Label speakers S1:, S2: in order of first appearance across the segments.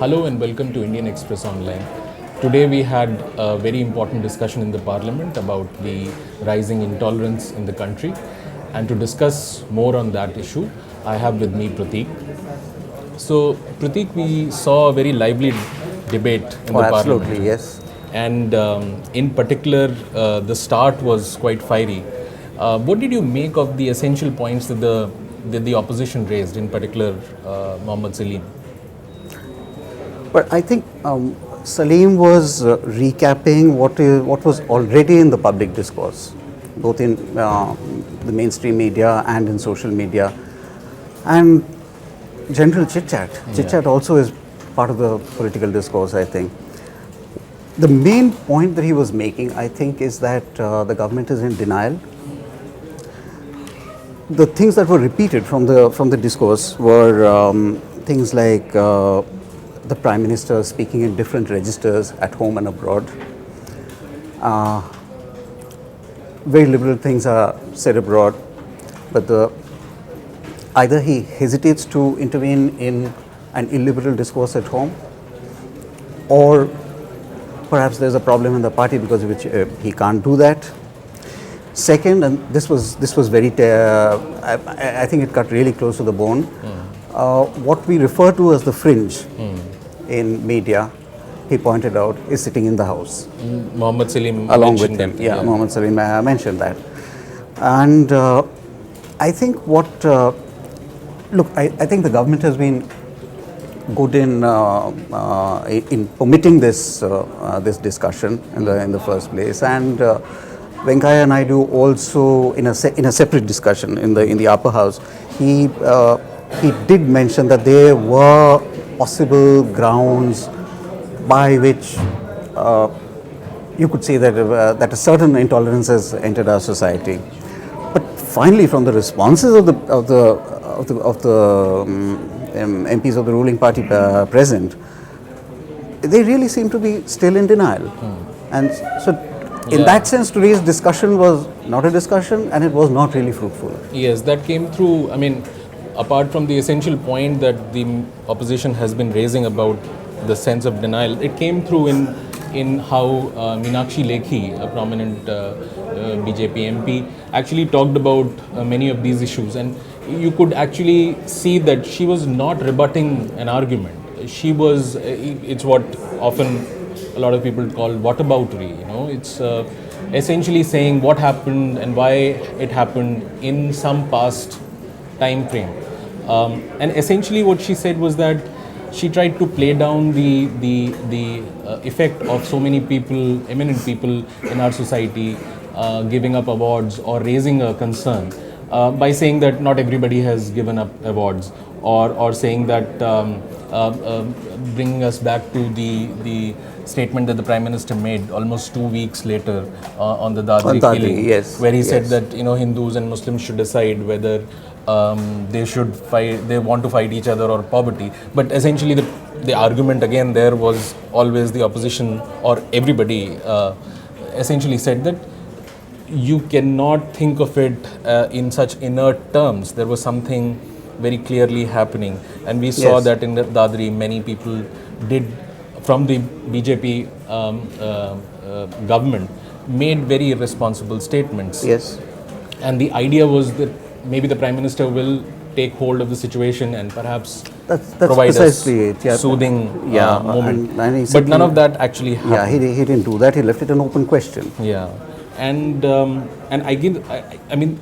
S1: Hello and welcome to Indian Express Online. Today we had a very important discussion in the Parliament about the rising intolerance in the country. And to discuss more on that issue, I have with me Prateek. So, Prateek, we saw a very lively debate in the Parliament.
S2: Absolutely, yes.
S1: And in particular, the start was quite fiery. What did you make of the essential points that the opposition raised, in particular Mohammad Salim?
S2: But I think Salim was recapping what was already in the public discourse, both in the mainstream media and in social media, and general chit-chat. Chit-chat also is part of the political discourse, I think. The main point that he was making, I think, is that the government is in denial. The things that were repeated from the discourse were things like the Prime Minister speaking in different registers at home and abroad. Very liberal things are said abroad, but either he hesitates to intervene in an illiberal discourse at home, or perhaps there's a problem in the party because of which he can't do that. Second, and this was very, I think it cut really close to the bone, what we refer to as the fringe in media, he pointed out, is sitting in the house.
S1: Mohammad Salim
S2: along with
S1: mentioned
S2: him.
S1: that.
S2: Mohammad Salim mentioned that. And I think I think the government has been good in permitting this discussion in the first place, and Venkaiah Naidu also in a separate discussion in the upper house, he did mention that there were possible grounds by which you could say that a certain intolerance has entered our society. But finally, from the responses of the MPs of the ruling party present, they really seem to be still in denial. And so, in that sense, today's discussion was not a discussion, and it was not really fruitful.
S1: Yes, that came through. I mean, apart from the essential point that the opposition has been raising about the sense of denial, it came through in how Meenakshi Lekhi, a prominent BJP MP, actually talked about many of these issues, and you could actually see that she was not rebutting an argument. She was, it's what often a lot of people call whataboutery, it's essentially saying what happened and why it happened in some past time frame. And essentially what she said was that she tried to play down the effect of so many people, eminent people in our society, giving up awards or raising a concern by saying that not everybody has given up awards, or saying that bringing us back to the statement that the Prime Minister made almost 2 weeks later on the Dadri killing, where he said that Hindus and Muslims should decide whether they want to fight each other or poverty. But essentially the argument again there was always the opposition or everybody essentially said that you cannot think of it in such inert terms. There was something very clearly happening, and we saw that in the Dadri many people did, from the BJP government, made very irresponsible statements.
S2: Yes.
S1: And the idea was that maybe the Prime Minister will take hold of the situation and perhaps provide us soothing moment. But none of that actually happened.
S2: Yeah, he didn't do that. He left it an open question.
S1: Yeah. And I mean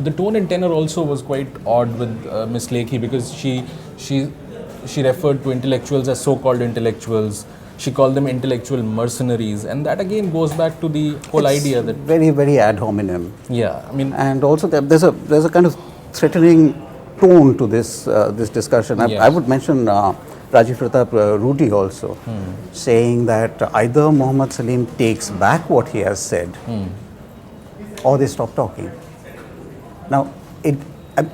S1: the tone and tenor also was quite odd with Miss Lekhi, because she referred to intellectuals as so-called intellectuals. She called them intellectual mercenaries, and that again goes back to the whole idea that
S2: very, very ad hominem.
S1: Yeah, I mean,
S2: and also there's a kind of threatening tone to this discussion. I would mention Rajiv Pratap Rudy also, saying that either Mohammad Salim takes back what he has said, or they stop talking. Now,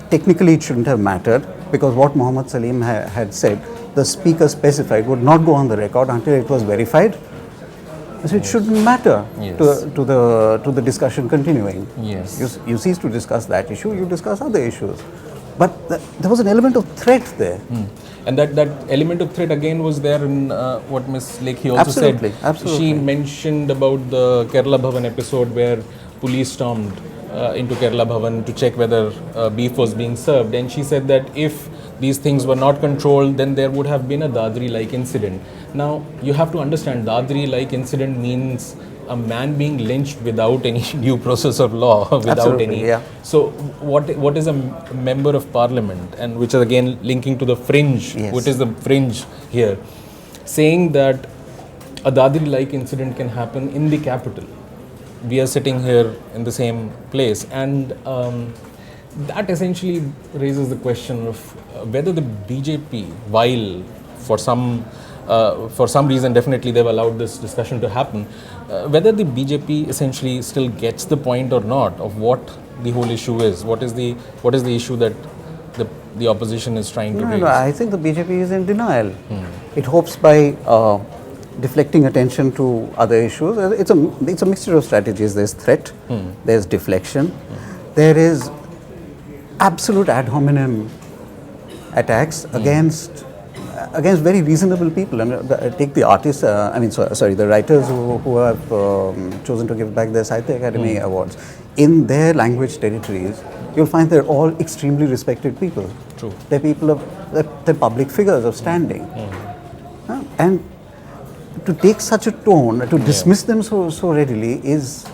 S2: technically it shouldn't have mattered, because what Mohammad Salim had said, the speaker specified, would not go on the record until it was verified. So it shouldn't matter to the discussion continuing.
S1: Yes.
S2: You cease to discuss that issue, you discuss other issues. But there was an element of threat there.
S1: And that element of threat again was there in what Ms. Lekhi also
S2: Absolutely,
S1: said.
S2: absolutely.
S1: She mentioned about the Kerala Bhavan episode where police stormed into Kerala Bhavan to check whether beef was being served. And she said that if these things were not controlled, then there would have been a Dadri-like incident. Now, you have to understand, Dadri-like incident means a man being lynched without any due process of law, without
S2: Absolutely,
S1: any.
S2: yeah.
S1: So, what is a member of parliament, and which is again linking to the fringe,
S2: Yes.
S1: what is the fringe here, saying that a Dadri-like incident can happen in the capital. We are sitting here in the same place, and that essentially raises the question of whether the BJP, while for some reason definitely they've allowed this discussion to happen, whether the BJP essentially still gets the point or not of what the whole issue is. What is the issue that the opposition is trying to raise?
S2: No, I think the BJP is in denial. It hopes by deflecting attention to other issues. It's a mixture of strategies. There's threat, there's deflection, there is absolute ad hominem attacks against very reasonable people. Take the artists, the writers who have chosen to give back their Sahitya Academy awards. In their language territories, you'll find they're all extremely respected people.
S1: True.
S2: They're people they're public figures of standing. And to take such a tone, to dismiss them so readily is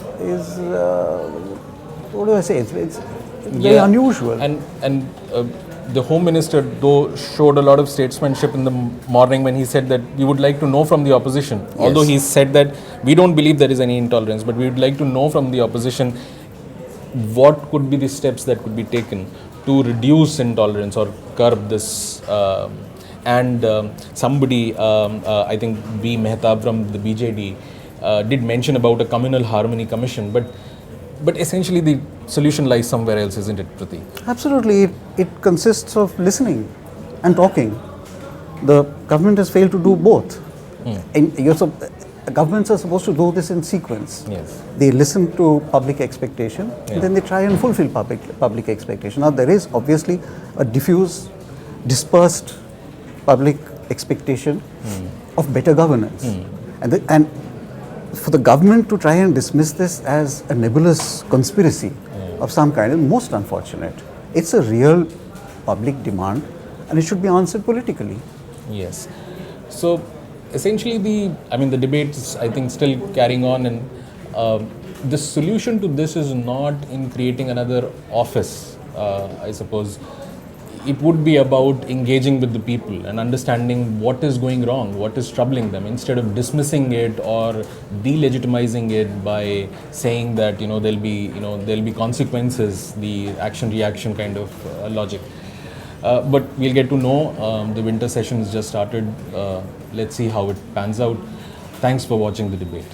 S2: what do I say? It's very unusual.
S1: And the Home Minister, though, showed a lot of statesmanship in the morning when he said that we would like to know from the opposition, although he said that we don't believe there is any intolerance, but we would like to know from the opposition what could be the steps that could be taken to reduce intolerance or curb this. Somebody, I think B. Mehtab from the BJD, did mention about a communal harmony commission, but essentially the solution lies somewhere else, isn't it, Pratik?
S2: Absolutely. It consists of listening and talking. The government has failed to do both. Governments are supposed to do this in sequence.
S1: Yes.
S2: They listen to public expectation, and then they try and fulfill public expectation. Now, there is obviously a diffuse, dispersed public expectation of better governance. And for the government to try and dismiss this as a nebulous conspiracy of some kind is most unfortunate. It's a real public demand, and it should be answered politically.
S1: Yes. So essentially the debate is, I think, still carrying on, and the solution to this is not in creating another office, I suppose. It would be about engaging with the people and understanding what is going wrong, what is troubling them, instead of dismissing it or delegitimizing it by saying that there'll be consequences, the action-reaction kind of logic. But we'll get to know. The winter session has just started. Let's see how it pans out. Thanks for watching the debate.